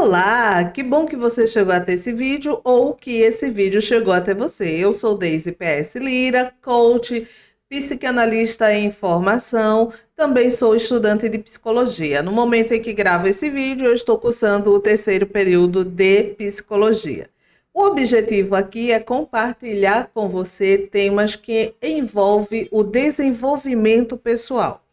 Olá, que bom que você chegou até esse vídeo ou que esse vídeo chegou até você. Eu sou Deise PS Lira, coach, psicanalista em formação, também sou estudante de psicologia. No momento em que gravo esse vídeo, eu estou cursando o terceiro período de psicologia. O objetivo aqui é compartilhar com você temas que envolvem o desenvolvimento pessoal.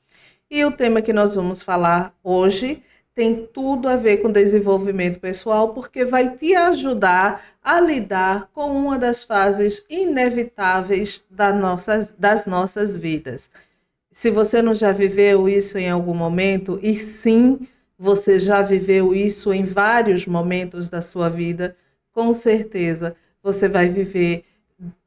E o tema que nós vamos falar hoje tem tudo a ver com desenvolvimento pessoal, porque vai te ajudar a lidar com uma das fases inevitáveis das nossas vidas. Se você não já viveu isso em algum momento, e sim, você já viveu isso em vários momentos da sua vida, com certeza você vai viver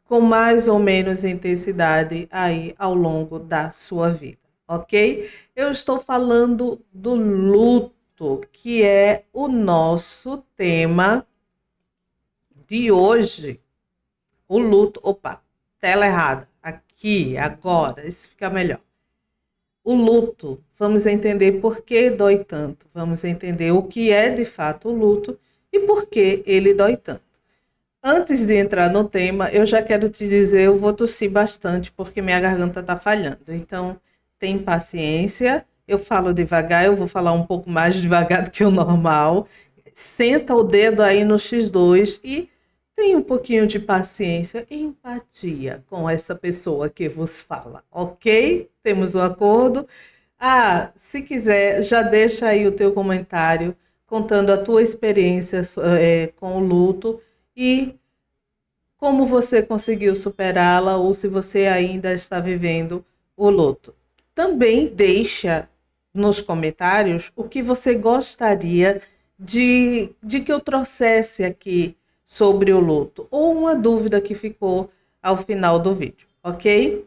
com mais ou menos intensidade aí ao longo da sua vida, ok? Eu estou falando do luto, que é o nosso tema de hoje. O luto, opa, tela errada, aqui, agora, esse fica melhor. O luto, vamos entender por que dói tanto, vamos entender o que é de fato o luto e por que ele dói tanto. Antes de entrar no tema, eu já quero te dizer, eu vou tossir bastante porque minha garganta está falhando. Então, tem paciência, eu falo devagar, eu vou falar um pouco mais devagar do que o normal. Senta o dedo aí no X2 e tenha um pouquinho de paciência e empatia com essa pessoa que vos fala, ok? Temos um acordo? Ah, se quiser, já deixa aí o teu comentário contando a tua experiência com o luto e como você conseguiu superá-la ou se você ainda está vivendo o luto. Também deixa nos comentários o que você gostaria de que eu trouxesse aqui sobre o luto ou uma dúvida que ficou ao final do vídeo, ok?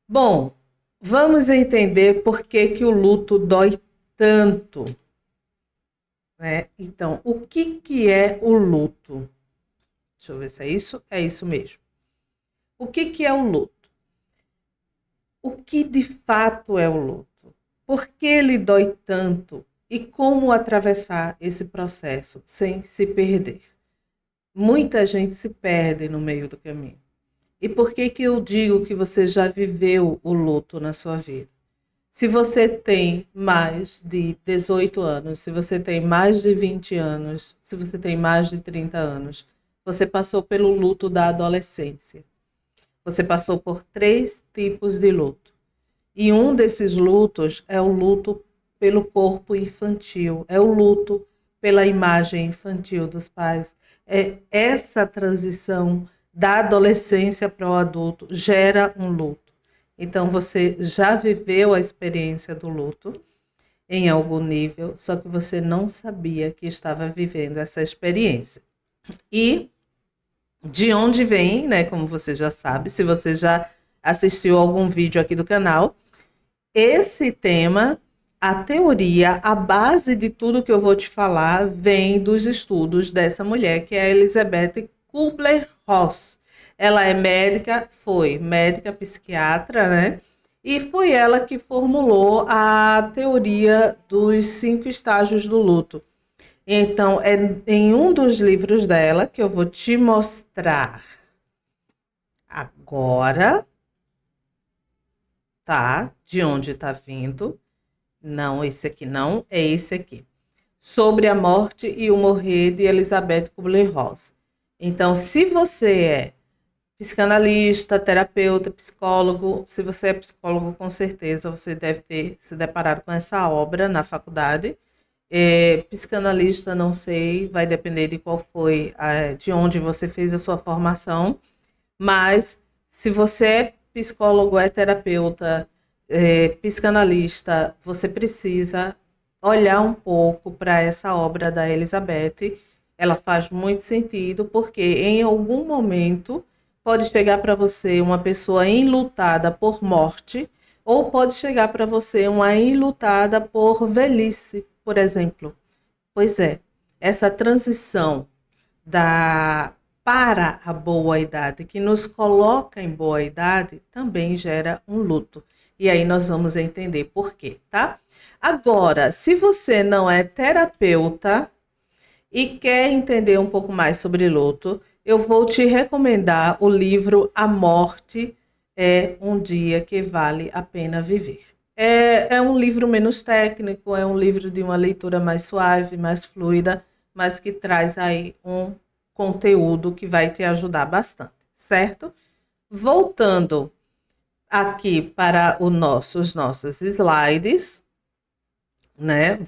Bom, vamos entender por que que o luto dói tanto, né? Então, o que é o luto? Deixa eu ver se é isso. É isso mesmo. O que é o luto? O que de fato é o luto? Por que ele dói tanto? E como atravessar esse processo sem se perder? Muita gente se perde no meio do caminho. E por que que eu digo que você já viveu o luto na sua vida? Se você tem mais de 18 anos, se você tem mais de 20 anos, se você tem mais de 30 anos, você passou pelo luto da adolescência. Você passou por 3 tipos de luto. E um desses lutos é o luto pelo corpo infantil, é o luto pela imagem infantil dos pais. É essa transição da adolescência para o adulto gera um luto. Então você já viveu a experiência do luto em algum nível, só que você não sabia que estava vivendo essa experiência. E de onde vem, né, como você já sabe, se você já assistiu algum vídeo aqui do canal, esse tema, a teoria, a base de tudo que eu vou te falar vem dos estudos dessa mulher, que é a Elisabeth Kübler-Ross. Ela é médica, foi médica psiquiatra, né? E foi ela que formulou a teoria dos 5 estágios do luto. Então, é em um dos livros dela que eu vou te mostrar agora, tá? De onde tá vindo. Não, esse aqui não, é esse aqui. Sobre a morte e o morrer de Elisabeth Kübler-Ross. Então, se você é psicanalista, terapeuta, psicólogo, se você é psicólogo, com certeza você deve ter se deparado com essa obra na faculdade. Psicanalista, não sei, vai depender de qual foi, de onde você fez a sua formação, mas se você é psicólogo, é terapeuta, psicanalista, você precisa olhar um pouco para essa obra da Elisabeth. Ela faz muito sentido, porque em algum momento pode chegar para você uma pessoa enlutada por morte, ou pode chegar para você uma enlutada por velhice, por exemplo. Pois é, essa transição da para a boa idade, que nos coloca em boa idade, também gera um luto. E aí nós vamos entender por quê, tá? Agora, se você não é terapeuta e quer entender um pouco mais sobre luto, eu vou te recomendar o livro A Morte é um Dia que Vale a Pena Viver. É um livro menos técnico, é um livro de uma leitura mais suave, mais fluida, mas que traz aí um conteúdo que vai te ajudar bastante, certo? Voltando aqui para os nossos slides, né?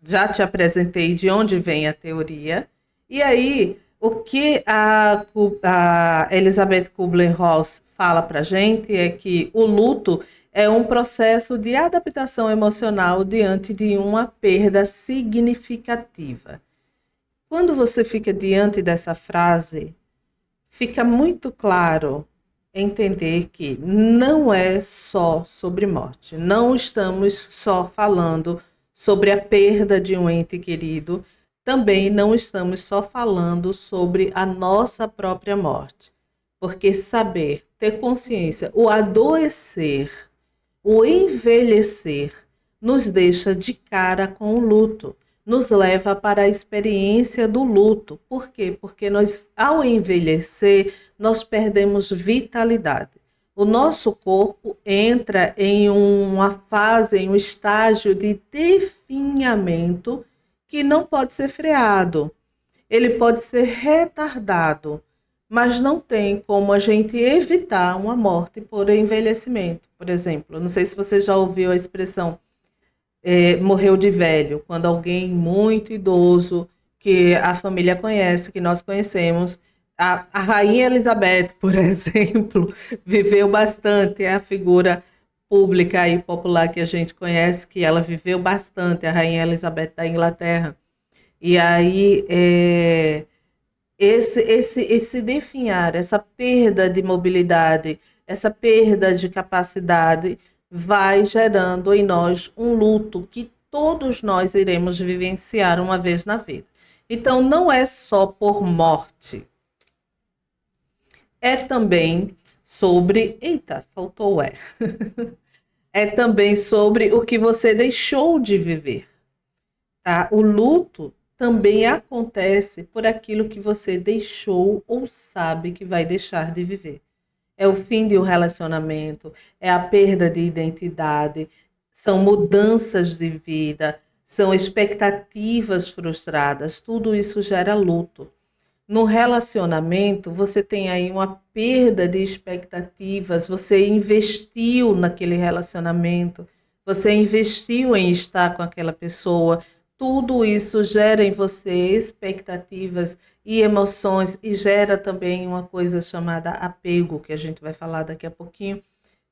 Já te apresentei de onde vem a teoria. E aí, o que a Elizabeth Kubler-Ross fala para a gente é que o luto é um processo de adaptação emocional diante de uma perda significativa. Quando você fica diante dessa frase, fica muito claro entender que não é só sobre morte. Não estamos só falando sobre a perda de um ente querido, também não estamos só falando sobre a nossa própria morte. Porque saber, ter consciência, o adoecer, o envelhecer, nos deixa de cara com o luto, nos leva para a experiência do luto. Por quê? Porque nós, ao envelhecer, nós perdemos vitalidade. O nosso corpo entra em uma fase, em um estágio de definhamento que não pode ser freado. Ele pode ser retardado, mas não tem como a gente evitar uma morte por envelhecimento, por exemplo. Não sei se você já ouviu a expressão morreu de velho, quando alguém muito idoso, que a família conhece, que nós conhecemos, a Rainha Elizabeth, por exemplo, viveu bastante, é a figura pública e popular que a gente conhece, que ela viveu bastante, a Rainha Elizabeth da Inglaterra. E aí, esse definhar, essa perda de mobilidade, essa perda de capacidade, vai gerando em nós um luto que todos nós iremos vivenciar uma vez na vida. Então, não é só por morte, é também sobre. Eita, faltou o é. É também sobre o que você deixou de viver. Tá? O luto também acontece por aquilo que você deixou ou sabe que vai deixar de viver. É o fim de um relacionamento, é a perda de identidade, são mudanças de vida, são expectativas frustradas, tudo isso gera luto. No relacionamento, você tem aí uma perda de expectativas, você investiu naquele relacionamento, você investiu em estar com aquela pessoa, tudo isso gera em você expectativas e emoções e gera também uma coisa chamada apego, que a gente vai falar daqui a pouquinho,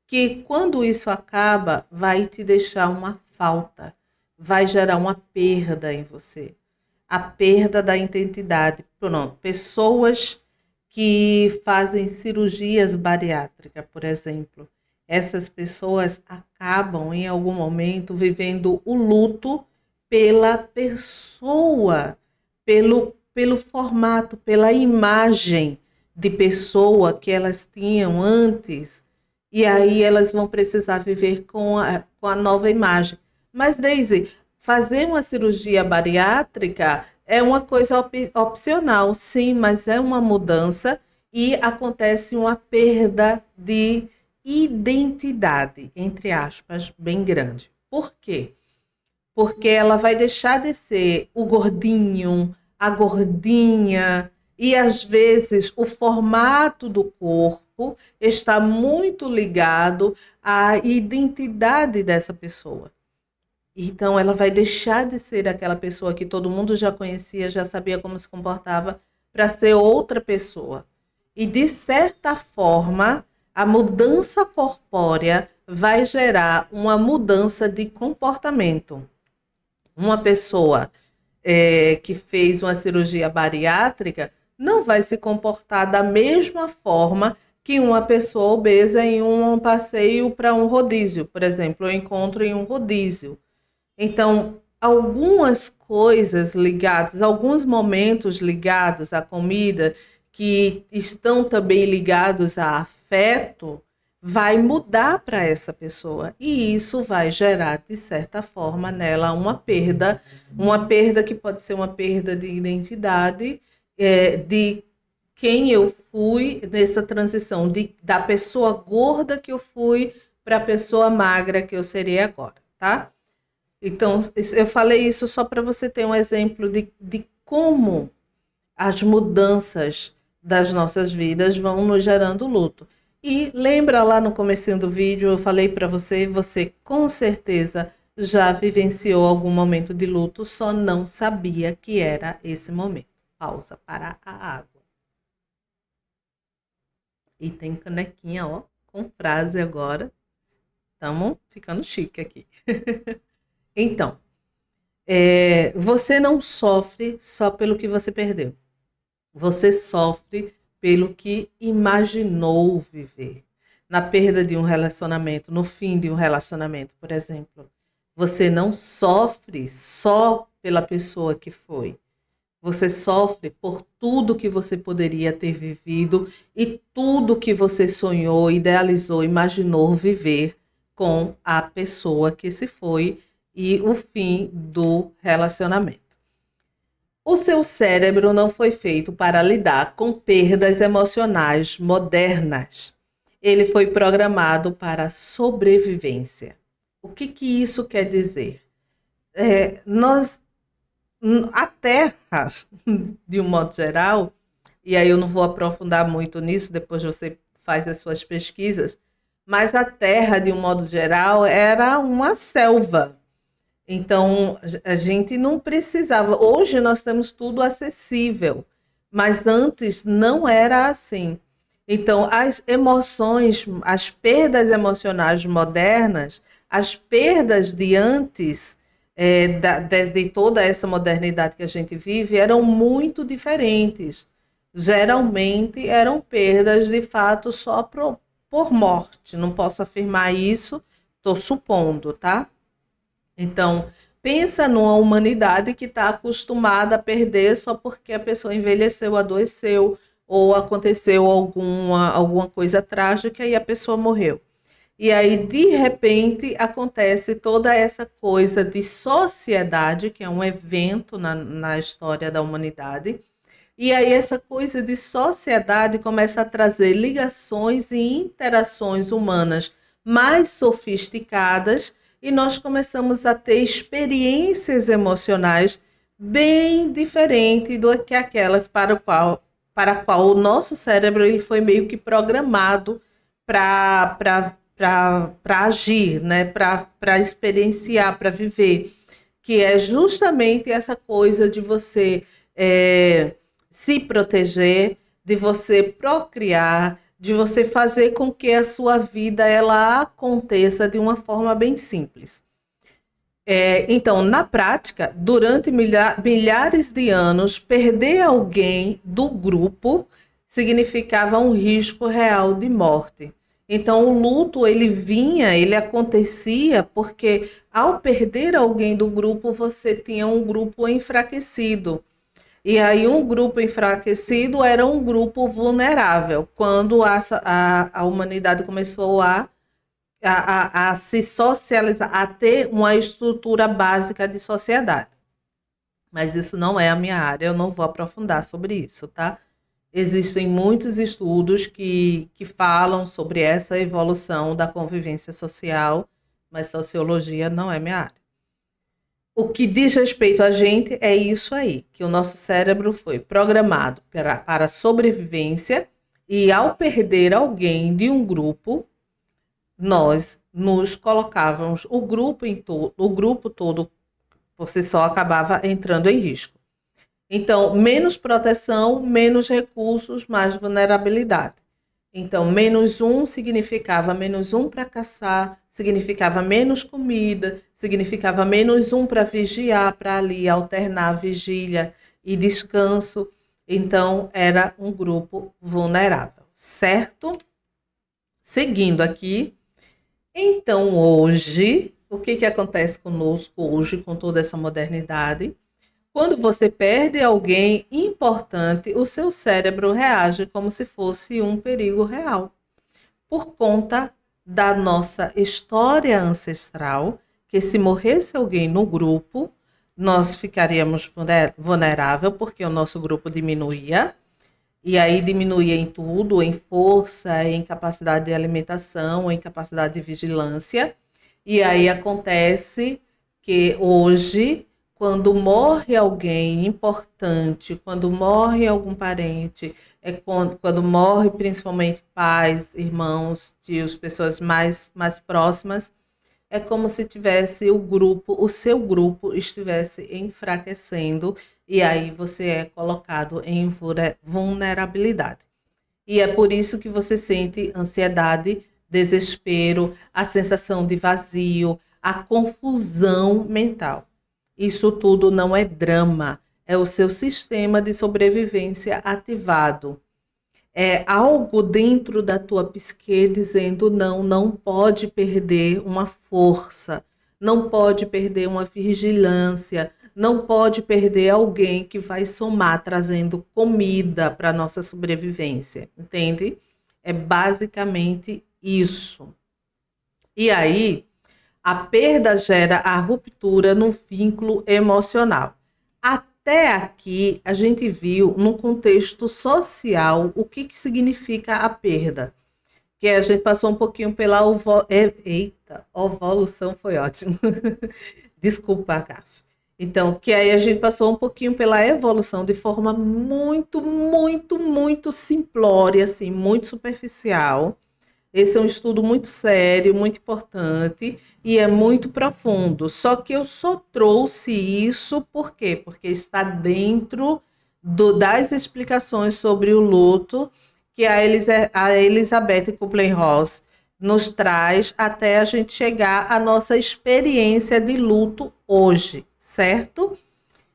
que quando isso acaba, vai te deixar uma falta, vai gerar uma perda em você. A perda da identidade. Pronto, pessoas que fazem cirurgias bariátricas, por exemplo, essas pessoas acabam em algum momento vivendo o luto pela pessoa, pelo formato, pela imagem de pessoa que elas tinham antes, e aí elas vão precisar viver com a nova imagem. Mas, Daisy, fazer uma cirurgia bariátrica é uma coisa opcional, sim, mas é uma mudança e acontece uma perda de identidade, entre aspas, bem grande. Por quê? Porque ela vai deixar de ser o gordinho, a gordinha, e às vezes o formato do corpo está muito ligado à identidade dessa pessoa. Então, ela vai deixar de ser aquela pessoa que todo mundo já conhecia, já sabia como se comportava, para ser outra pessoa. E, de certa forma, a mudança corpórea vai gerar uma mudança de comportamento. Uma pessoa que fez uma cirurgia bariátrica não vai se comportar da mesma forma que uma pessoa obesa em um passeio para um rodízio, por exemplo, eu encontro em um rodízio. Então, algumas coisas ligadas, alguns momentos ligados à comida, que estão também ligados a afeto, vai mudar para essa pessoa. E isso vai gerar, de certa forma, nela uma perda que pode ser uma perda de identidade, de quem eu fui nessa transição, da pessoa gorda que eu fui para a pessoa magra que eu serei agora, tá? Então, eu falei isso só para você ter um exemplo de como as mudanças das nossas vidas vão nos gerando luto. E lembra lá no comecinho do vídeo, eu falei para você, você com certeza já vivenciou algum momento de luto, só não sabia que era esse momento. Pausa para a água. E tem canequinha, ó, com frase agora. Estamos ficando chique aqui. Então, você não sofre só pelo que você perdeu. Você sofre pelo que imaginou viver. Na perda de um relacionamento, no fim de um relacionamento, por exemplo. Você não sofre só pela pessoa que foi. Você sofre por tudo que você poderia ter vivido e tudo que você sonhou, idealizou, imaginou viver com a pessoa que se foi e o fim do relacionamento. O seu cérebro não foi feito para lidar com perdas emocionais modernas. Ele foi programado para sobrevivência. O que isso quer dizer? A Terra, de um modo geral, e aí eu não vou aprofundar muito nisso, depois você faz as suas pesquisas, mas a Terra, de um modo geral, era uma selva. Então, a gente não precisava. Hoje nós temos tudo acessível, mas antes não era assim. Então, as emoções, as perdas emocionais modernas, as perdas de antes de toda essa modernidade que a gente vive, eram muito diferentes. Geralmente eram perdas de fato só por morte. Não posso afirmar isso, estou supondo, tá? Então, pensa numa humanidade que está acostumada a perder só porque a pessoa envelheceu, adoeceu ou aconteceu alguma coisa trágica e a pessoa morreu. E aí, de repente, acontece toda essa coisa de sociedade, que é um evento na história da humanidade. E aí, essa coisa de sociedade começa a trazer ligações e interações humanas mais sofisticadas, e nós começamos a ter experiências emocionais bem diferentes do que aquelas para a qual o nosso cérebro ele foi meio que programado para agir, né? Para experienciar, para viver, que é justamente essa coisa de você se proteger, de você procriar, de você fazer com que a sua vida ela aconteça de uma forma bem simples. Então, na prática, durante milhares de anos, perder alguém do grupo significava um risco real de morte. Então, o luto ele acontecia porque ao perder alguém do grupo, você tinha um grupo enfraquecido. E aí um grupo enfraquecido era um grupo vulnerável. Quando a humanidade começou a se socializar, a ter uma estrutura básica de sociedade. Mas isso não é a minha área, eu não vou aprofundar sobre isso, tá? Existem muitos estudos que falam sobre essa evolução da convivência social, mas sociologia não é minha área. O que diz respeito a gente é isso aí, que o nosso cérebro foi programado para sobrevivência e ao perder alguém de um grupo, nós nos colocávamos, o grupo todo por si só acabava entrando em risco. Então, menos proteção, menos recursos, mais vulnerabilidade. Então, -1 significava -1 para caçar, significava menos comida, significava -1 para vigiar, para ali alternar vigília e descanso. Então, era um grupo vulnerável, certo? Seguindo aqui. Então, hoje, o que acontece conosco hoje, com toda essa modernidade? Quando você perde alguém importante, o seu cérebro reage como se fosse um perigo real. por conta da nossa história ancestral, que se morresse alguém no grupo, nós ficaríamos vulnerável, porque o nosso grupo diminuía, e aí diminuía em tudo, em força, em capacidade de alimentação, em capacidade de vigilância. E aí acontece que hoje, quando morre alguém importante, quando morre algum parente, quando morre principalmente pais, irmãos, tios, pessoas mais próximas, é como se tivesse o seu grupo estivesse enfraquecendo e aí você é colocado em vulnerabilidade. E é por isso que você sente ansiedade, desespero, a sensação de vazio, a confusão mental. Isso tudo não é drama, é o seu sistema de sobrevivência ativado. É algo dentro da tua psique dizendo não, não pode perder uma força, não pode perder uma vigilância, não pode perder alguém que vai somar trazendo comida para a nossa sobrevivência, entende? É basicamente isso. E aí, a perda gera a ruptura no vínculo emocional. Até aqui, a gente viu, no contexto social, o que significa a perda. Que a gente passou um pouquinho pela evolução foi ótimo. Desculpa, Gaf. Então, que aí a gente passou um pouquinho pela evolução de forma muito, muito, muito simplória, assim, muito superficial. Esse é um estudo muito sério, muito importante e é muito profundo. Só que eu só trouxe isso por quê? Porque está dentro das explicações sobre o luto que a Elizabeth Kubler-Ross nos traz até a gente chegar à nossa experiência de luto hoje, certo?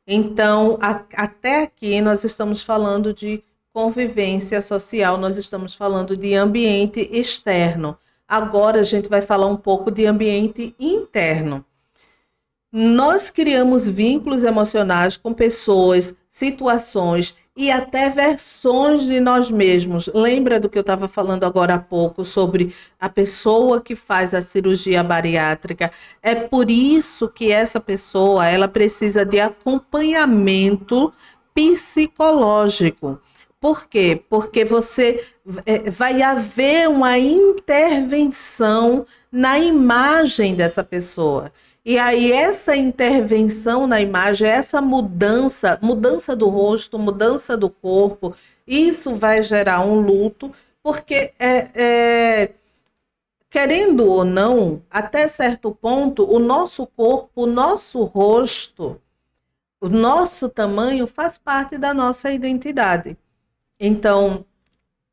Então, até aqui nós estamos falando de convivência social, nós estamos falando de ambiente externo. Agora a gente vai falar um pouco de ambiente interno. Nós criamos vínculos emocionais com pessoas, situações e até versões de nós mesmos. Lembra do que eu estava falando agora há pouco sobre a pessoa que faz a cirurgia bariátrica? É por isso que essa pessoa, ela precisa de acompanhamento psicológico. Por quê? Porque vai haver uma intervenção na imagem dessa pessoa. E aí essa intervenção na imagem, essa mudança do rosto, mudança do corpo, isso vai gerar um luto, porque querendo ou não, até certo ponto, o nosso corpo, o nosso rosto, o nosso tamanho faz parte da nossa identidade. Então,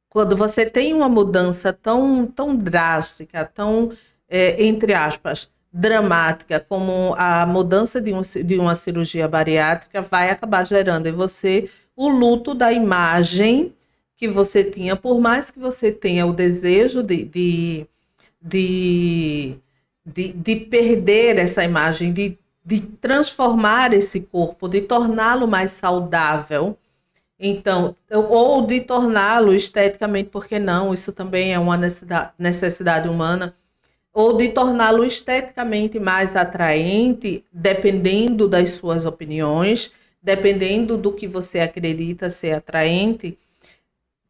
quando você tem uma mudança tão drástica, entre aspas, dramática, como a mudança de uma cirurgia bariátrica, vai acabar gerando em você o luto da imagem que você tinha, por mais que você tenha o desejo de perder essa imagem, de transformar esse corpo, de torná-lo mais saudável. Então, ou de torná-lo esteticamente, porque não, isso também é uma necessidade humana, ou de torná-lo esteticamente mais atraente, dependendo das suas opiniões, dependendo do que você acredita ser atraente.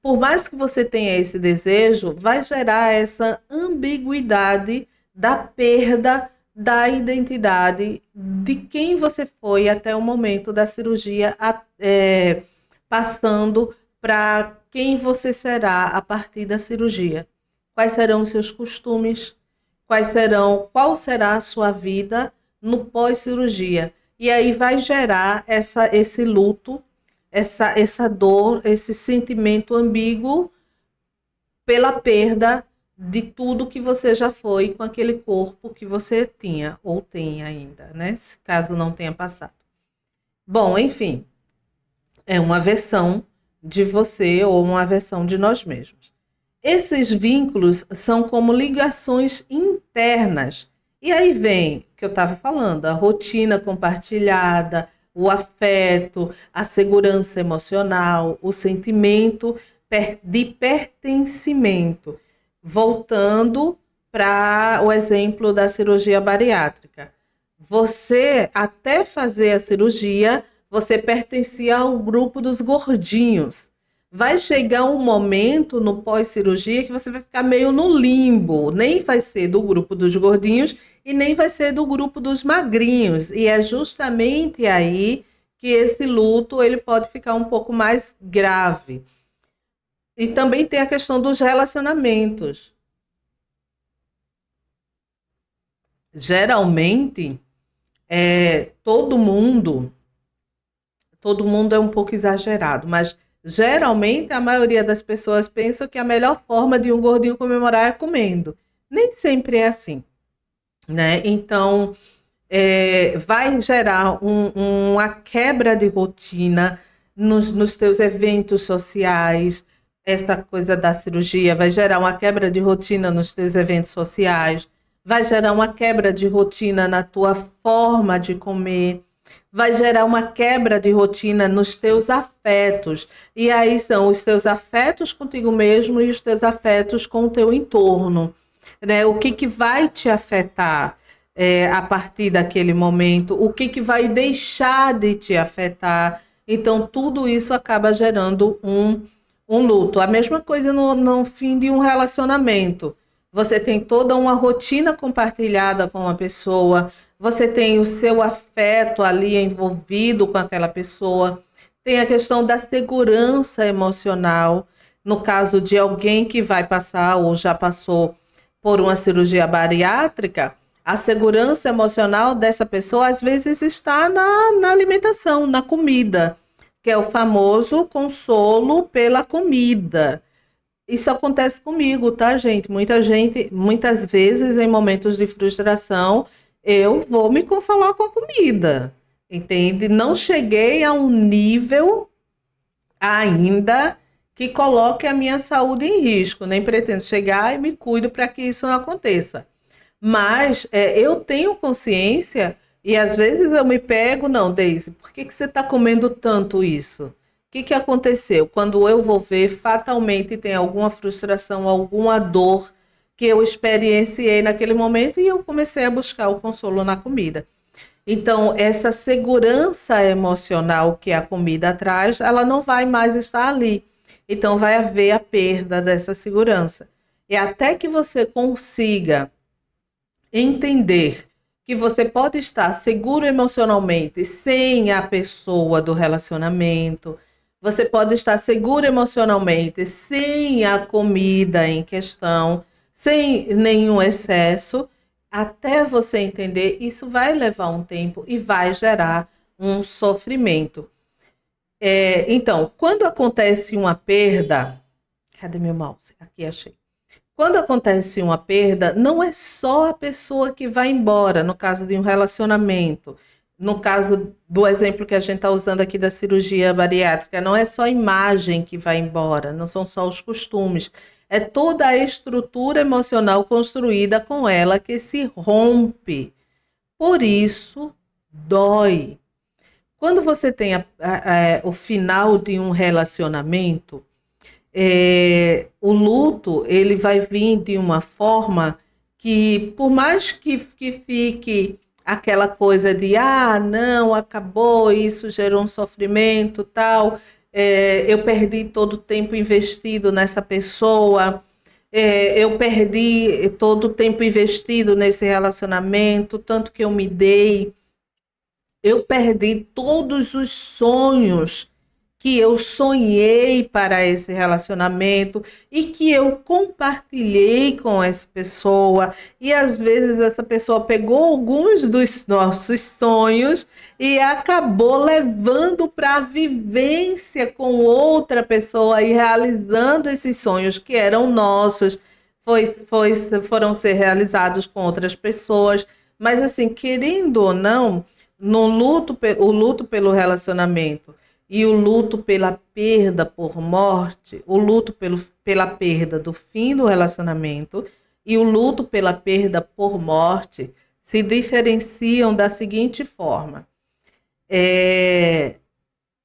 Por mais que você tenha esse desejo, vai gerar essa ambiguidade da perda da identidade de quem você foi até o momento da cirurgia, passando para quem você será a partir da cirurgia. Quais serão os seus costumes? Qual será a sua vida no pós-cirurgia? E aí vai gerar esse luto, essa dor, esse sentimento ambíguo pela perda de tudo que você já foi com aquele corpo que você tinha, ou tem ainda, né? Se caso não tenha passado. Bom, enfim, é uma versão de você ou uma versão de nós mesmos. Esses vínculos são como ligações internas. E aí vem o que eu estava falando, a rotina compartilhada, o afeto, a segurança emocional, o sentimento de pertencimento. voltando para o exemplo da cirurgia bariátrica. Você, até fazer a cirurgia, você pertencia ao grupo dos gordinhos. Vai chegar um momento no pós-cirurgia que você vai ficar meio no limbo, nem vai ser do grupo dos gordinhos e nem vai ser do grupo dos magrinhos. E é justamente aí que esse luto ele pode ficar um pouco mais grave. E também tem a questão dos relacionamentos. Geralmente, todo mundo, todo mundo é um pouco exagerado, mas geralmente a maioria das pessoas pensam que a melhor forma de um gordinho comemorar é comendo. Nem sempre é assim, né? Então, vai gerar uma quebra de rotina nos teus eventos sociais. Essa coisa da cirurgia vai gerar uma quebra de rotina nos teus eventos sociais, vai gerar uma quebra de rotina na tua forma de comer, vai gerar uma quebra de rotina nos teus afetos. E aí são os teus afetos contigo mesmo e os teus afetos com o teu entorno, né? O que que vai te afetar? A partir daquele momento, o que que vai deixar de te afetar. Então, tudo isso acaba gerando um luto. A mesma coisa no fim de um relacionamento. Você tem toda uma rotina compartilhada com uma pessoa, você tem o seu afeto ali envolvido com aquela pessoa, tem a questão da segurança emocional, no caso de alguém que vai passar ou já passou por uma cirurgia bariátrica, a segurança emocional dessa pessoa às vezes está na alimentação, na comida, que é o famoso consolo pela comida. Isso acontece comigo, tá, gente? Muita gente, muitas vezes, em momentos de frustração, eu vou me consolar com a comida, entende? Não cheguei a um nível ainda que coloque a minha saúde em risco, nem pretendo chegar e me cuido para que isso não aconteça. Mas eu tenho consciência e às vezes eu me pego, não, Deise, por que que você está comendo tanto isso? O que que aconteceu? Quando eu vou ver, fatalmente tem alguma frustração, alguma dor que eu experienciei naquele momento e eu comecei a buscar o consolo na comida. Então, essa segurança emocional que a comida traz, ela não vai mais estar ali. Então, vai haver a perda dessa segurança. E até que você consiga entender que você pode estar seguro emocionalmente sem a pessoa do relacionamento, você pode estar seguro emocionalmente sem a comida em questão, sem nenhum excesso, até você entender, isso vai levar um tempo e vai gerar um sofrimento. Então, quando acontece uma perda, cadê meu mouse? Aqui achei. Quando acontece uma perda, não é só a pessoa que vai embora, no caso de um relacionamento, no caso do exemplo que a gente está usando aqui da cirurgia bariátrica, não é só a imagem que vai embora, não são só os costumes, é toda a estrutura emocional construída com ela que se rompe. Por isso, dói. Quando você tem o final de um relacionamento, o luto ele vai vir de uma forma que, por mais que fique aquela coisa de não, acabou, isso gerou um sofrimento, tal, eu perdi todo o tempo investido nessa pessoa, eu perdi todo o tempo investido nesse relacionamento, tanto que eu me dei, eu perdi todos os sonhos que eu sonhei para esse relacionamento e que eu compartilhei com essa pessoa. E às vezes essa pessoa pegou alguns dos nossos sonhos e acabou levando para a vivência com outra pessoa e realizando esses sonhos que eram nossos, foram ser realizados com outras pessoas. Mas assim, querendo ou não, no luto, o luto pelo relacionamento e o luto pela perda por morte, o luto pela perda do fim do relacionamento e o luto pela perda por morte se diferenciam da seguinte forma: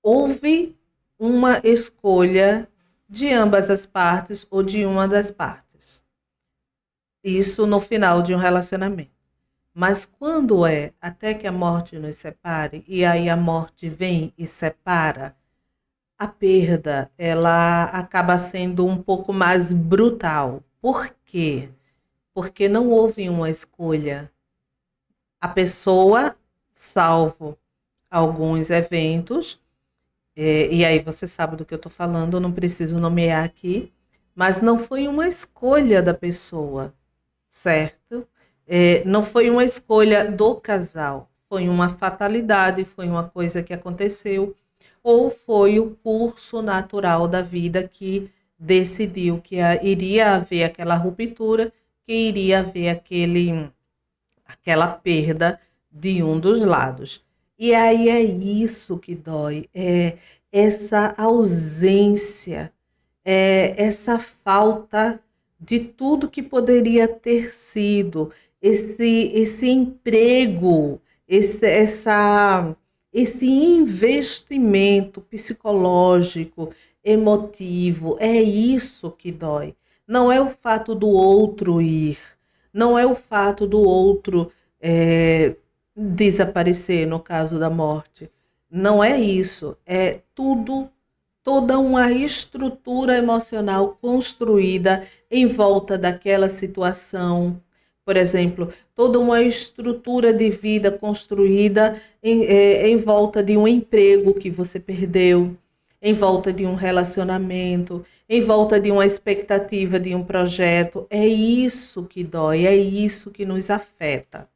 houve uma escolha de ambas as partes ou de uma das partes. Isso no final de um relacionamento. Mas quando é até que a morte nos separe, e aí a morte vem e separa, a perda, ela acaba sendo um pouco mais brutal. Por quê? Porque não houve uma escolha. A pessoa, salvo alguns eventos, e aí você sabe do que eu estou falando, eu não preciso nomear aqui, mas não foi uma escolha da pessoa, certo? Não foi uma escolha do casal, foi uma fatalidade, foi uma coisa que aconteceu, ou foi o curso natural da vida que decidiu que iria haver aquela ruptura, que iria haver aquela perda de um dos lados. E aí é isso que dói, é essa ausência, essa falta de tudo que poderia ter sido, esse emprego, esse investimento psicológico, emotivo, é isso que dói. Não é o fato do outro ir, não é o fato do outro desaparecer, no caso da morte. Não é isso, é tudo, toda uma estrutura emocional construída em volta daquela situação. Por exemplo, toda uma estrutura de vida construída em volta de um emprego que você perdeu, em volta de um relacionamento, em volta de uma expectativa de um projeto. É isso que dói, é isso que nos afeta.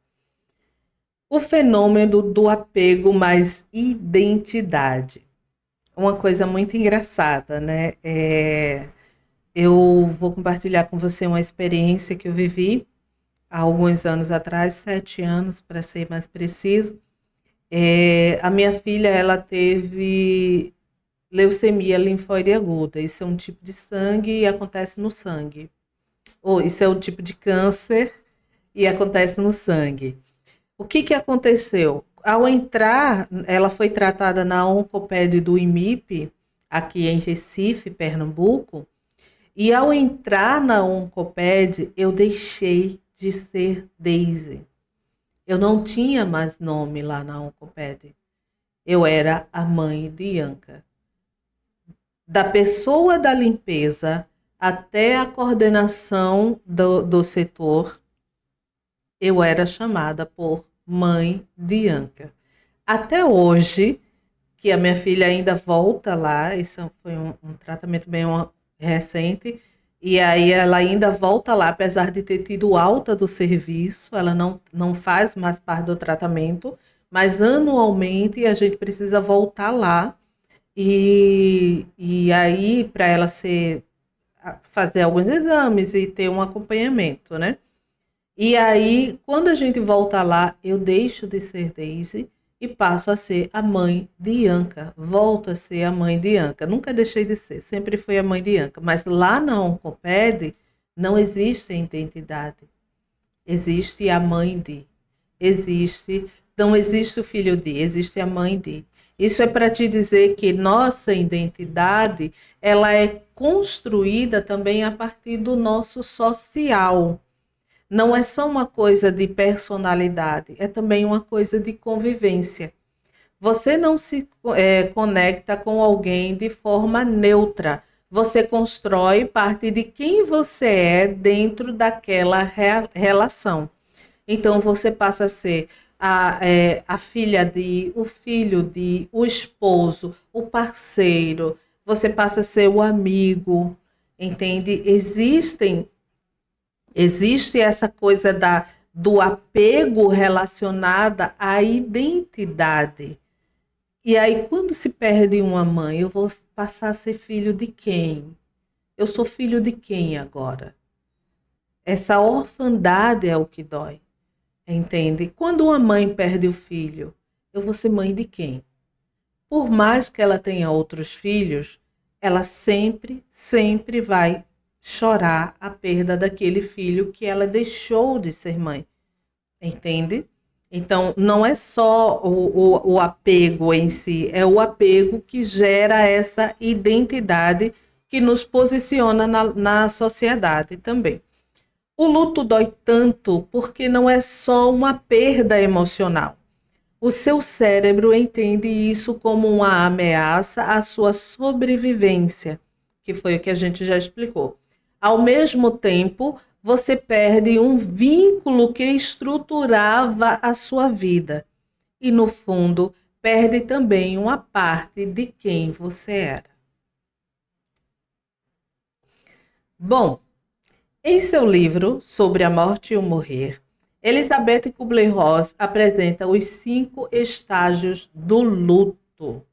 O fenômeno do apego mais identidade. Uma coisa muito engraçada, né? Eu vou compartilhar com você uma experiência que eu vivi há alguns anos atrás, 7 anos, para ser mais preciso. A minha filha, ela teve leucemia linfóide aguda. Isso é um tipo de sangue e acontece no sangue. Ou isso é um tipo de câncer e acontece no sangue. O que que aconteceu? Ao entrar, ela foi tratada na Oncoped do IMIP, aqui em Recife, Pernambuco, e ao entrar na Oncoped, eu deixei de ser Daisy. Eu não tinha mais nome lá na Oncoped. Eu era a mãe de Ianca. Da pessoa da limpeza até a coordenação do setor, eu era chamada por mãe de Ianca. Até hoje, que a minha filha ainda volta lá, isso foi um tratamento bem recente, e aí ela ainda volta lá, apesar de ter tido alta do serviço, ela não faz mais parte do tratamento, mas anualmente a gente precisa voltar lá, e aí para ela fazer alguns exames e ter um acompanhamento, né? E aí, quando a gente volta lá, eu deixo de ser Daisy e passo a ser a mãe de Ianca. Volto a ser a mãe de Ianca. Nunca deixei de ser, sempre fui a mãe de Ianca. Mas lá na Oncoped não existe identidade. Existe a mãe de. Existe, não existe o filho de, existe a mãe de. Isso é para te dizer que nossa identidade, ela é construída também a partir do nosso social. Não é só uma coisa de personalidade, é também uma coisa de convivência. Você não se conecta com alguém de forma neutra. Você constrói parte de quem você é dentro daquela relação. Então você passa a ser a filha de, o filho de, o esposo, o parceiro, você passa a ser o amigo, entende? Existe essa coisa do apego relacionada à identidade. E aí, quando se perde uma mãe, eu vou passar a ser filho de quem? Eu sou filho de quem agora? Essa orfandade é o que dói, entende? Quando uma mãe perde o filho, eu vou ser mãe de quem? Por mais que ela tenha outros filhos, ela sempre, sempre vai chorar a perda daquele filho que ela deixou de ser mãe, entende? Então, não é só o apego em si, é o apego que gera essa identidade que nos posiciona na sociedade também. O luto dói tanto porque não é só uma perda emocional. O seu cérebro entende isso como uma ameaça à sua sobrevivência, que foi o que a gente já explicou. Ao mesmo tempo, você perde um vínculo que estruturava a sua vida e, no fundo, perde também uma parte de quem você era. Bom, em seu livro Sobre a Morte e o Morrer, Elizabeth Kubler-Ross apresenta os 5 estágios do luto,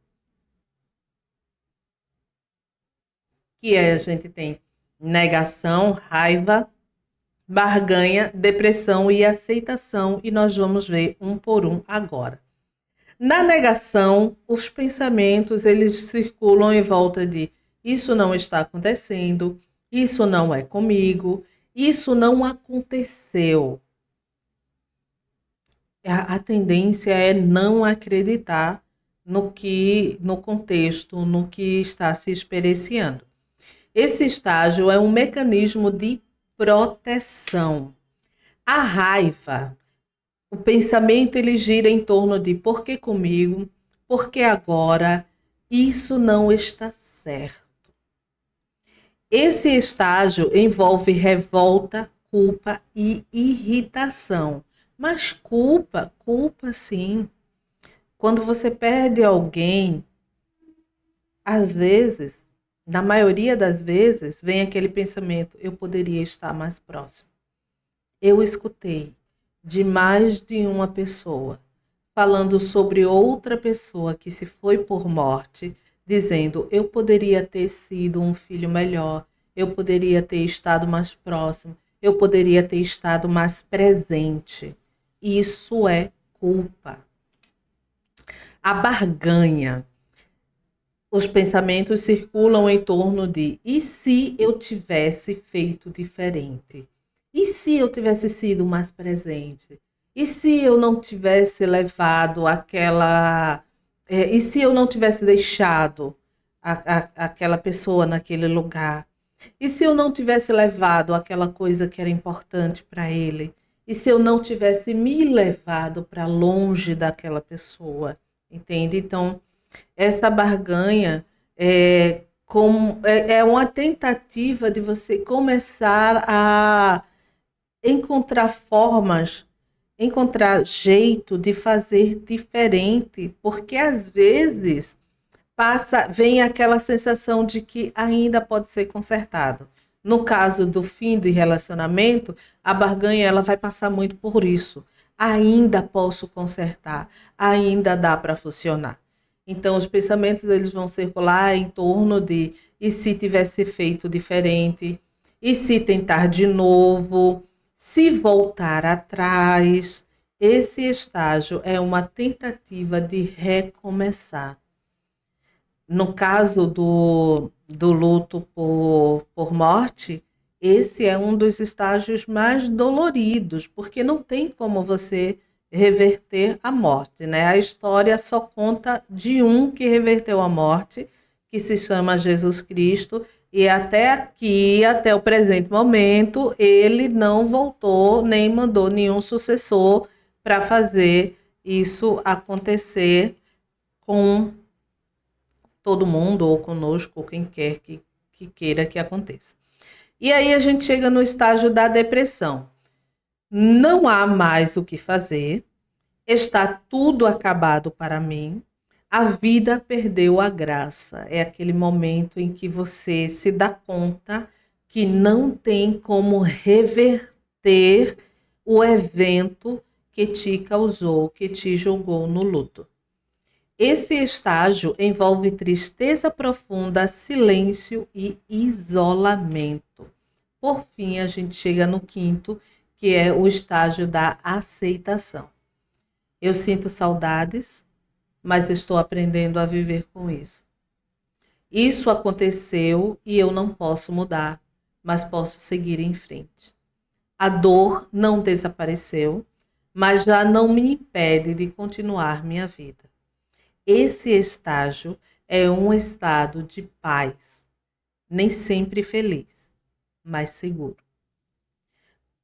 que a gente tem negação, raiva, barganha, depressão e aceitação, e nós vamos ver um por um agora. Na negação, os pensamentos eles circulam em volta de isso não está acontecendo, isso não é comigo, isso não aconteceu. A tendência é não acreditar no contexto, no que está se experienciando. Esse estágio é um mecanismo de proteção. A raiva, o pensamento ele gira em torno de por que comigo, por que agora, isso não está certo. Esse estágio envolve revolta, culpa e irritação. Mas culpa sim. Quando você perde alguém, às vezes, na maioria das vezes, vem aquele pensamento: eu poderia estar mais próximo. Eu escutei de mais de uma pessoa falando sobre outra pessoa que se foi por morte, dizendo: eu poderia ter sido um filho melhor, eu poderia ter estado mais próximo, eu poderia ter estado mais presente. Isso é culpa. A barganha. Os pensamentos circulam em torno de e se eu tivesse feito diferente? E se eu tivesse sido mais presente? E se eu não tivesse levado aquela. E se eu não tivesse deixado aquela pessoa naquele lugar? E se eu não tivesse levado aquela coisa que era importante para ele? E se eu não tivesse me levado para longe daquela pessoa? Entende? Então, essa barganha é uma tentativa de você começar a encontrar formas, encontrar jeito de fazer diferente, porque às vezes vem aquela sensação de que ainda pode ser consertado. No caso do fim de relacionamento, a barganha ela vai passar muito por isso. Ainda posso consertar, ainda dá para funcionar. Então, os pensamentos eles vão circular em torno de e se tivesse feito diferente, e se tentar de novo, se voltar atrás. Esse estágio é uma tentativa de recomeçar. No caso do luto por morte, esse é um dos estágios mais doloridos, porque não tem como você reverter a morte, né? A história só conta de um que reverteu a morte, que se chama Jesus Cristo, e até aqui, até o presente momento, ele não voltou nem mandou nenhum sucessor para fazer isso acontecer com todo mundo, ou conosco, ou quem quer que queira que aconteça. E aí a gente chega no estágio da depressão. Não há mais o que fazer, está tudo acabado para mim, a vida perdeu a graça. É aquele momento em que você se dá conta que não tem como reverter o evento que te causou, que te jogou no luto. Esse estágio envolve tristeza profunda, silêncio e isolamento. Por fim, a gente chega no quinto, que é o estágio da aceitação. Eu sinto saudades, mas estou aprendendo a viver com isso. Isso aconteceu e eu não posso mudar, mas posso seguir em frente. A dor não desapareceu, mas já não me impede de continuar minha vida. Esse estágio é um estado de paz, nem sempre feliz, mas seguro.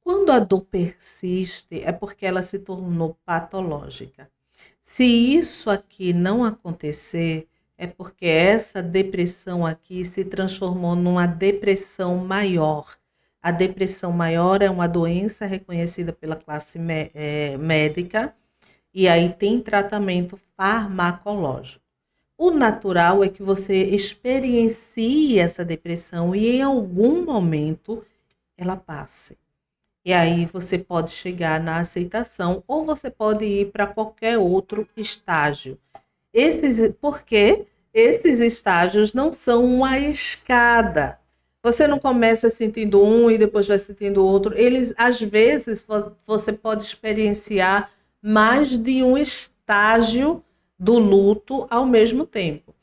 Quando a dor persiste, é porque ela se tornou patológica. Se isso aqui não acontecer, é porque essa depressão aqui se transformou numa depressão maior. A depressão maior é uma doença reconhecida pela classe médica e aí tem tratamento farmacológico. O natural é que você experiencie essa depressão e em algum momento ela passe. E aí você pode chegar na aceitação ou você pode ir para qualquer outro estágio. Porque esses estágios não são uma escada. Você não começa sentindo um e depois vai sentindo outro. Eles, às vezes, você pode experienciar mais de um estágio do luto ao mesmo tempo.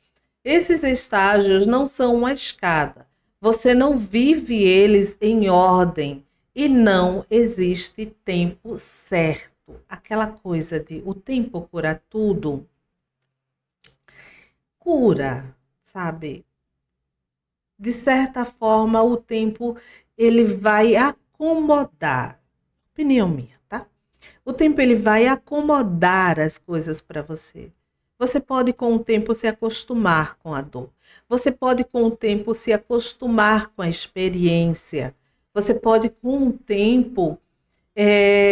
Esses estágios não são uma escada. Você não vive eles em ordem e não existe tempo certo. Aquela coisa de o tempo cura tudo, cura, sabe? De certa forma, o tempo ele vai acomodar. Opinião minha, tá? O tempo ele vai acomodar as coisas para você. Você pode com o tempo se acostumar com a dor. Você pode com o tempo se acostumar com a experiência. Você pode com o tempo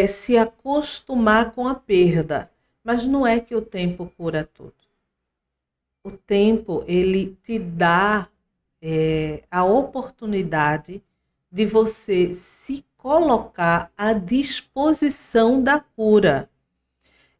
se acostumar com a perda. Mas não é que o tempo cura tudo. O tempo ele te dá a oportunidade de você se colocar à disposição da cura.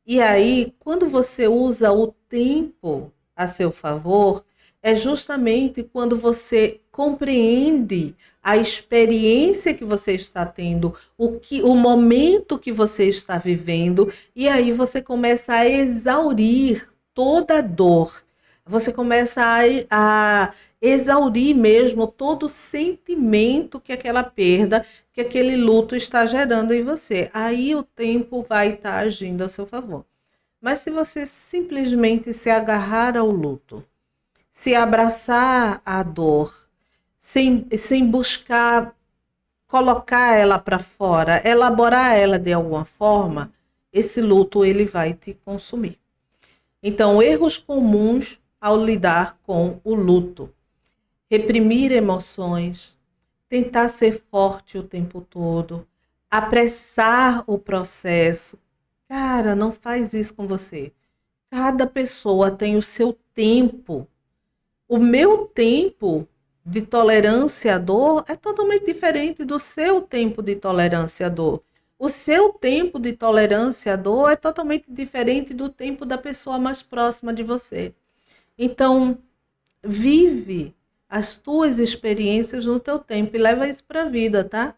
E aí, quando você usa o tempo a seu favor, é justamente quando você compreende a experiência que você está tendo, o momento que você está vivendo, e aí você começa a exaurir toda a dor. Você começa a exaurir mesmo todo o sentimento que aquela perda, que aquele luto está gerando em você. Aí o tempo vai estar agindo a seu favor. Mas se você simplesmente se agarrar ao luto, se abraçar à dor, sem buscar colocar ela para fora, elaborar ela de alguma forma, esse luto ele vai te consumir. Então, erros comuns ao lidar com o luto: reprimir emoções, tentar ser forte o tempo todo, apressar o processo. Cara, não faz isso com você. Cada pessoa tem o seu tempo. O meu tempo de tolerância à dor é totalmente diferente do seu tempo de tolerância à dor. O seu tempo de tolerância à dor é totalmente diferente do tempo da pessoa mais próxima de você. Então, vive as tuas experiências no teu tempo e leva isso para a vida, tá?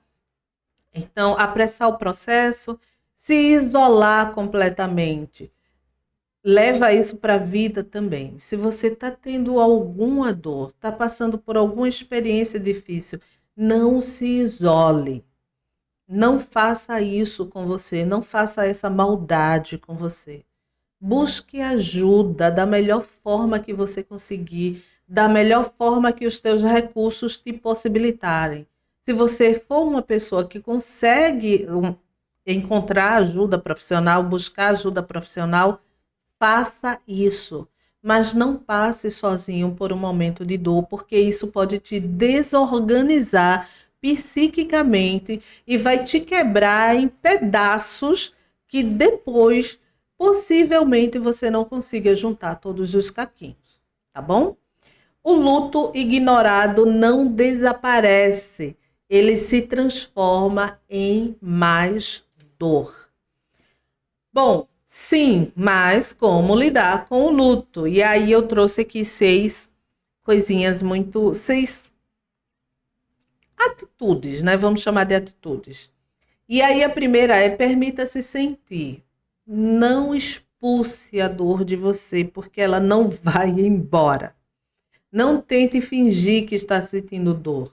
Então, apressar o processo, se isolar completamente, leva isso para a vida também. Se você está tendo alguma dor, está passando por alguma experiência difícil, não se isole. Não faça isso com você, não faça essa maldade com você. Busque ajuda da melhor forma que você conseguir, da melhor forma que os teus recursos te possibilitarem. Se você for uma pessoa que consegue encontrar ajuda profissional, buscar ajuda profissional, faça isso. Mas não passe sozinho por um momento de dor, porque isso pode te desorganizar psiquicamente e vai te quebrar em pedaços que depois possivelmente você não consiga juntar todos os caquinhos, tá bom? O luto ignorado não desaparece, ele se transforma em mais dor. Bom, sim, mas como lidar com o luto? E aí eu trouxe aqui seis atitudes, né? Vamos chamar de atitudes. E aí a primeira é: permita-se sentir. Não expulse a dor de você, porque ela não vai embora. Não tente fingir que está sentindo dor,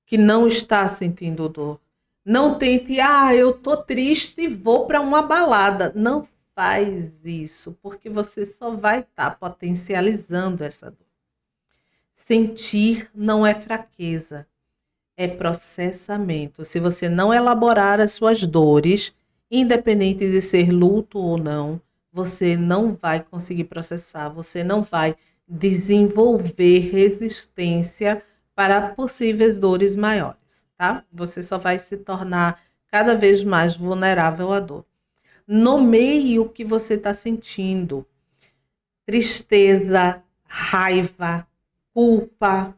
que não está sentindo dor. Não tente, eu tô triste e vou para uma balada. Não faz isso, porque você só vai estar potencializando essa dor. Sentir não é fraqueza, é processamento. Se você não elaborar as suas dores, independente de ser luto ou não, você não vai conseguir processar, você não vai desenvolver resistência para possíveis dores maiores, tá? Você só vai se tornar cada vez mais vulnerável à dor. Nomeie o que você está sentindo: tristeza, raiva, culpa,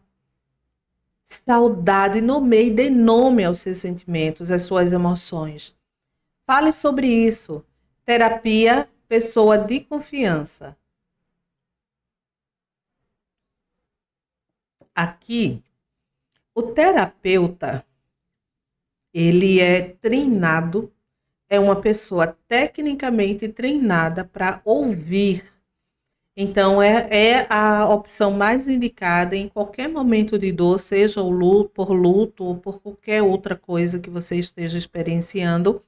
saudade. Nomeie, dê nome aos seus sentimentos, às suas emoções. Fale sobre isso. Terapia, pessoa de confiança. Aqui, o terapeuta, ele é treinado, é uma pessoa tecnicamente treinada para ouvir. Então, é a opção mais indicada em qualquer momento de dor, seja o luto, por luto ou por qualquer outra coisa que você esteja experienciando,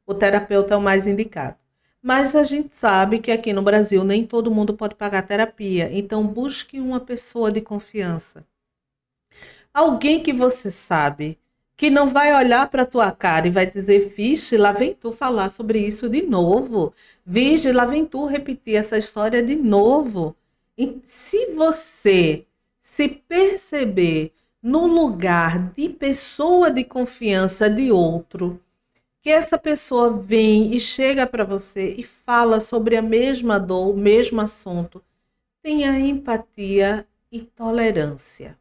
o terapeuta é o mais indicado. Mas a gente sabe que aqui no Brasil nem todo mundo pode pagar terapia, então busque uma pessoa de confiança. Alguém que você sabe que não vai olhar para a tua cara e vai dizer: vixe, lá vem tu falar sobre isso de novo. Vixe, lá vem tu repetir essa história de novo. E se você se perceber no lugar de pessoa de confiança de outro, que essa pessoa vem e chega para você e fala sobre a mesma dor, o mesmo assunto, tenha empatia e tolerância.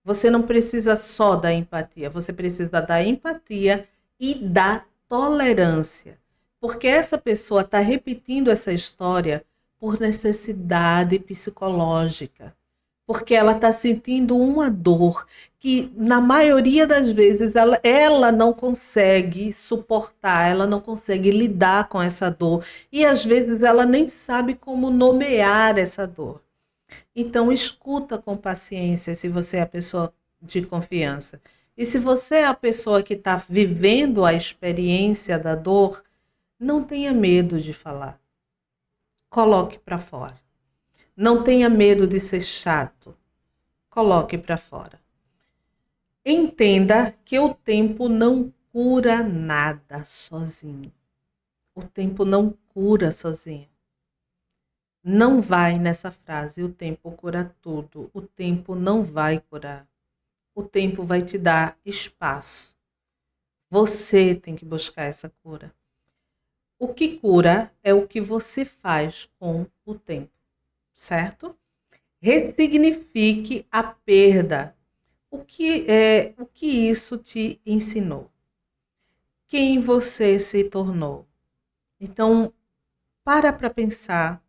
Você não precisa só da empatia, você precisa da empatia e da tolerância. Porque essa pessoa está repetindo essa história por necessidade psicológica. Porque ela está sentindo uma dor que, na maioria das vezes, ela não consegue suportar, ela não consegue lidar com essa dor. E, às vezes, ela nem sabe como nomear essa dor. Então, escuta com paciência se você é a pessoa de confiança. E se você é a pessoa que está vivendo a experiência da dor, não tenha medo de falar. Coloque para fora. Não tenha medo de ser chato. Coloque para fora. Entenda que o tempo não cura nada sozinho. O tempo não cura sozinho. Não vai nessa frase: o tempo cura tudo. O tempo não vai curar. O tempo vai te dar espaço. Você tem que buscar essa cura. O que cura é o que você faz com o tempo, certo? Ressignifique a perda. O que isso te ensinou? Quem você se tornou? Então, para pensar.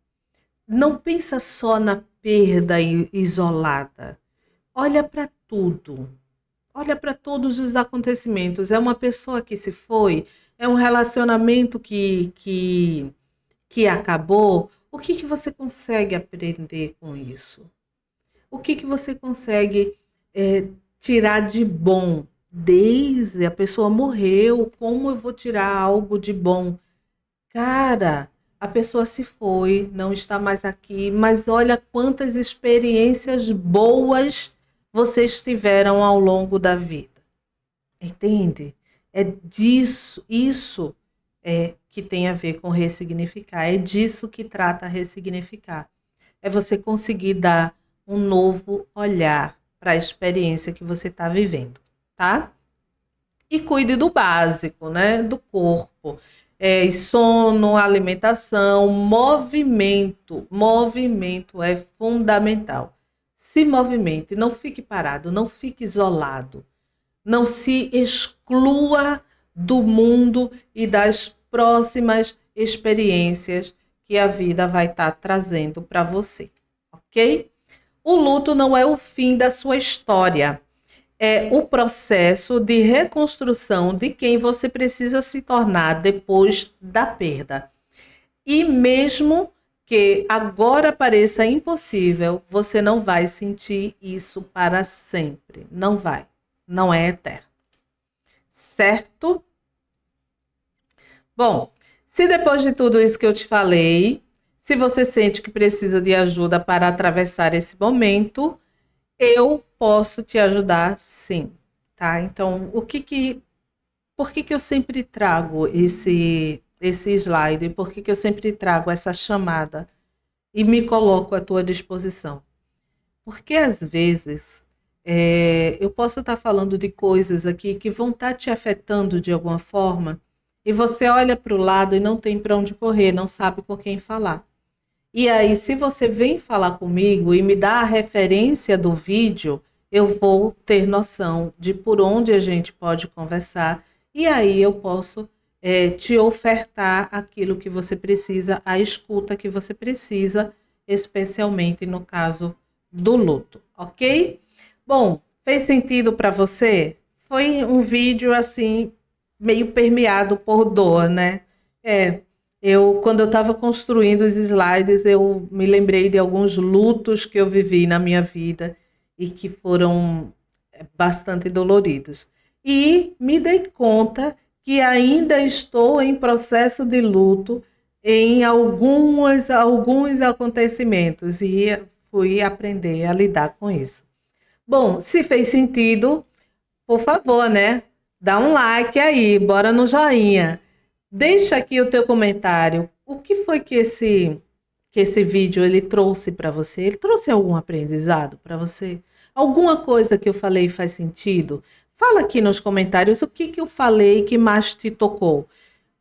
Não pensa só na perda isolada. Olha para tudo. Olha para todos os acontecimentos. É uma pessoa que se foi? É um relacionamento que acabou? O que você consegue aprender com isso? O que você consegue tirar de bom? Desde a pessoa morreu, como eu vou tirar algo de bom? Cara, a pessoa se foi, não está mais aqui, mas olha quantas experiências boas vocês tiveram ao longo da vida. Entende? É disso, isso é que tem a ver com ressignificar, é disso que trata ressignificar. É você conseguir dar um novo olhar para a experiência que você está vivendo, tá? E cuide do básico, né? Do corpo. Sono, alimentação, movimento. Movimento é fundamental. Se movimente, não fique parado, não fique isolado. Não se exclua do mundo e das próximas experiências que a vida vai estar trazendo para você, ok? O luto não é o fim da sua história. É o processo de reconstrução de quem você precisa se tornar depois da perda. E mesmo que agora pareça impossível, você não vai sentir isso para sempre. Não vai. Não é eterno. Certo? Bom, se depois de tudo isso que eu te falei, se você sente que precisa de ajuda para atravessar esse momento, eu posso te ajudar, sim. tá? Então, por que que eu sempre trago esse slide? Por que que eu sempre trago essa chamada e me coloco à tua disposição? Porque às vezes eu posso estar falando de coisas aqui que vão estar te afetando de alguma forma, e você olha para o lado e não tem para onde correr, não sabe com quem falar. E aí, se você vem falar comigo e me dá a referência do vídeo, eu vou ter noção de por onde a gente pode conversar, e aí eu posso te ofertar aquilo que você precisa, a escuta que você precisa, especialmente no caso do luto, ok? Bom, fez sentido para você? Foi um vídeo assim, meio permeado por dor, né? É, quando eu estava construindo os slides, eu me lembrei de alguns lutos que eu vivi na minha vida e que foram bastante doloridos. E me dei conta que ainda estou em processo de luto em alguns acontecimentos e fui aprender a lidar com isso. Bom, se fez sentido, por favor, né? Dá um like aí, bora no joinha. Deixa aqui o teu comentário. O que foi que esse vídeo ele trouxe para você? Ele trouxe algum aprendizado para você? Alguma coisa que eu falei faz sentido? Fala aqui nos comentários o que eu falei que mais te tocou.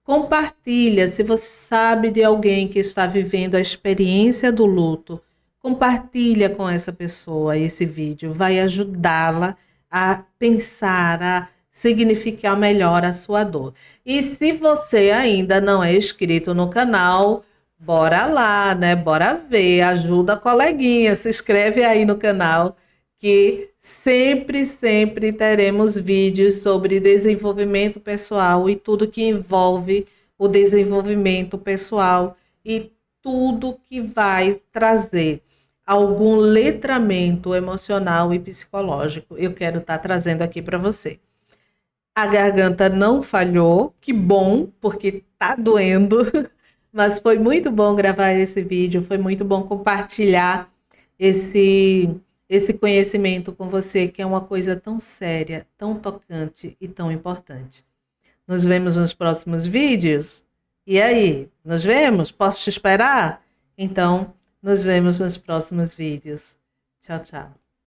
Compartilha, se você sabe de alguém que está vivendo a experiência do luto, compartilha com essa pessoa esse vídeo, vai ajudá-la a pensar, a significar melhor a sua dor. E se você ainda não é inscrito no canal, bora lá, né? Bora ver, ajuda a coleguinha, se inscreve aí no canal que sempre teremos vídeos sobre desenvolvimento pessoal e tudo que envolve o desenvolvimento pessoal e tudo que vai trazer algum letramento emocional e psicológico. Eu quero estar trazendo aqui para você. A garganta não falhou, que bom, porque tá doendo, mas foi muito bom gravar esse vídeo, foi muito bom compartilhar esse conhecimento com você, que é uma coisa tão séria, tão tocante e tão importante. Nos vemos nos próximos vídeos? E aí, nos vemos? Posso te esperar? Então, nos vemos nos próximos vídeos. Tchau, tchau.